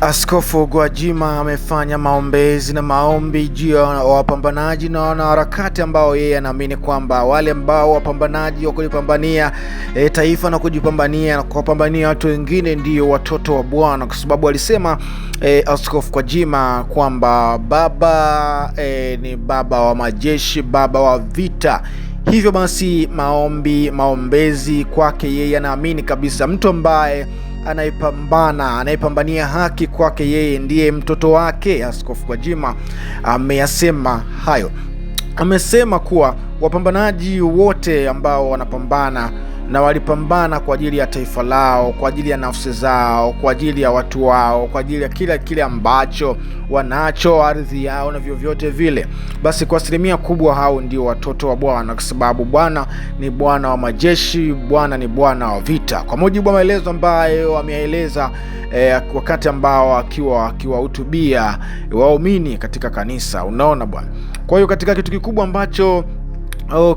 Askofu Gwajima amefanya maombezi na maombi juu ya wapambanaji na wanaharakati ambao yeye anaamini kwamba wale ambao wapambanaji wa kulipambania taifa na kujipambania na kupambania watu wengine ndio watoto wa Bwana, kwa sababu alisema Askofu Gwajima kwamba baba ni baba wa majeshi, baba wa vita. Hivyo basi maombezi kwake yeye, anaamini kabisa mtu ambaye anayepambania haki kwake yeye ndiye mtoto wake. Askofu Gwajima ameyasema hayo. Amesema kuwa wapambanaji wote ambao wanapambana na walipambana kwa ajili ya taifa lao, kwa ajili ya nafsi zao, kwa ajili ya watu wao, kwa ajili ya kile ambacho wanacho, ardhi yao na vyovyote vile, basi kwa asilimia kubwa hao ndio watoto wa Bwana, kwa sababu Bwana ni Bwana wa majeshi, Bwana ni Bwana wa vita, kwa mujibu wa maelezo ambayo ameeleza wakati ambao akiwahutubia waumini katika kanisa. Unaona bwana. Kwa hiyo katika kitu kikubwa ambacho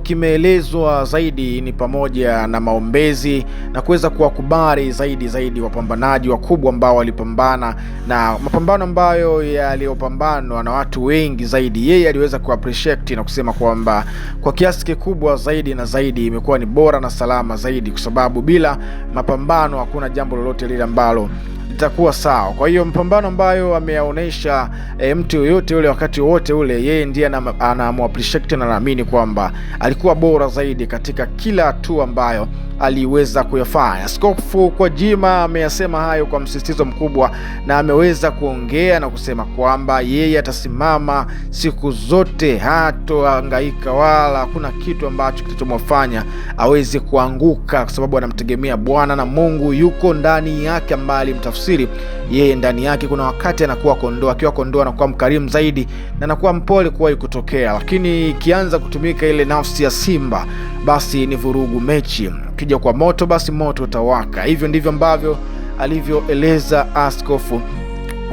kimeelezwa zaidi ni pamoja na maombezi na kuweza kuwakubali zaidi wapambanaji wakubwa ambao walipambana, na mapambano ambayo yaliyopambanwa na watu wengi zaidi. Yeye aliweza kuappreciate na kusema kwamba kwa kiasi kikubwa zaidi imekuwa ni bora na salama zaidi, kwa sababu bila mapambano hakuna jambo lolote lile ambalo itakuwa sawa. Kwa hiyo mapambano ambayo ameyaonesha mtu yoyote ule wakati wote ule, yeye ndiye anamuappreciate na naamini kwamba alikuwa bora zaidi katika kila hatua ambayo aliweza kuyafanya. Askofu Gwajima ameyasema hayo kwa msisitizo mkubwa, na ameweza kuongea na kusema kwamba yeye atasimama siku zote, hatohangaika wala hakuna kitu ambacho kitachomfanya aweze kuanguka, kwa sababu anamtegemea Bwana na Mungu yuko ndani yake, ambaye alimtafsiri yeye ndani yake. Kuna wakati anakuwa kondoo, akiwa kondoo anakuwa mkarimu zaidi na anakuwa mpole kuwahi kutokea, lakini ikianza kutumika ile nafsi ya simba, basi ni vurugu mechi. Ukija kwa moto, basi moto utawaka. Hivyo ndivyo ambavyo alivyoeleza Askofu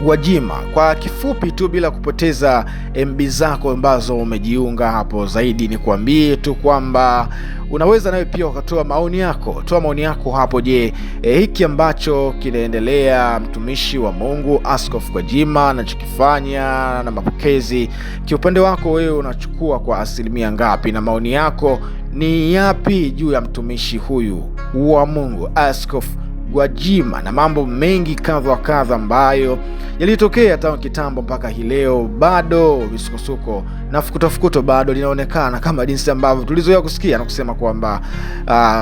Gwajima. Kwa kifupi tu, bila kupoteza MB zako ambazo umejiunga hapo, zaidi ni kuambie tu kwamba unaweza nawe pia ukatoa maoni yako. Toa maoni yako hapo. Je, hiki ambacho kinaendelea mtumishi wa Mungu Askofu Gwajima anachokifanya na mapokezi, kiupande wako wewe unachukua kwa asilimia ngapi, na maoni yako ni yapi juu ya mtumishi huyu wa Mungu Askofu Gwajima na mambo mengi kadha ambayo yalitokea tangu kitambo mpaka hii leo? Bado visukosuko na fukuto bado linaonekana, kama jinsi ambavyo tulizoea kusikia na kusema kwamba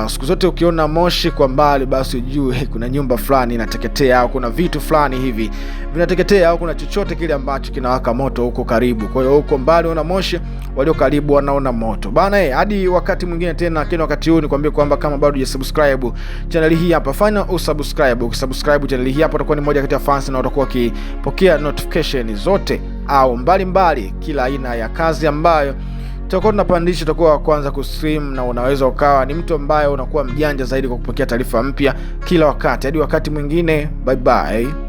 siku zote ukiona moshi kwa mbali, basi ujue kuna nyumba fulani inateketea, au kuna vitu fulani hivi vinateketea, au kuna chochote kile ambacho kinawaka moto huko karibu. Kwa hiyo huko mbali una moshi, walio karibu wanaona moto bana. Hadi wakati mwingine tena, lakini wakati huu nikwambie kwamba kama bado hujasubscribe channel hii hapa, fanya usubscribe. Ukisubscribe channel hii hapa, utakuwa ni moja kati ya fans na utakuwa ukipokea notification zote au mbalimbali kila aina ya kazi ambayo tutakuwa tunapandisha, utakuwa wa kwanza kustream, na unaweza ukawa ni mtu ambaye unakuwa mjanja zaidi kwa kupokea taarifa mpya kila wakati. Hadi wakati mwingine, bye bye.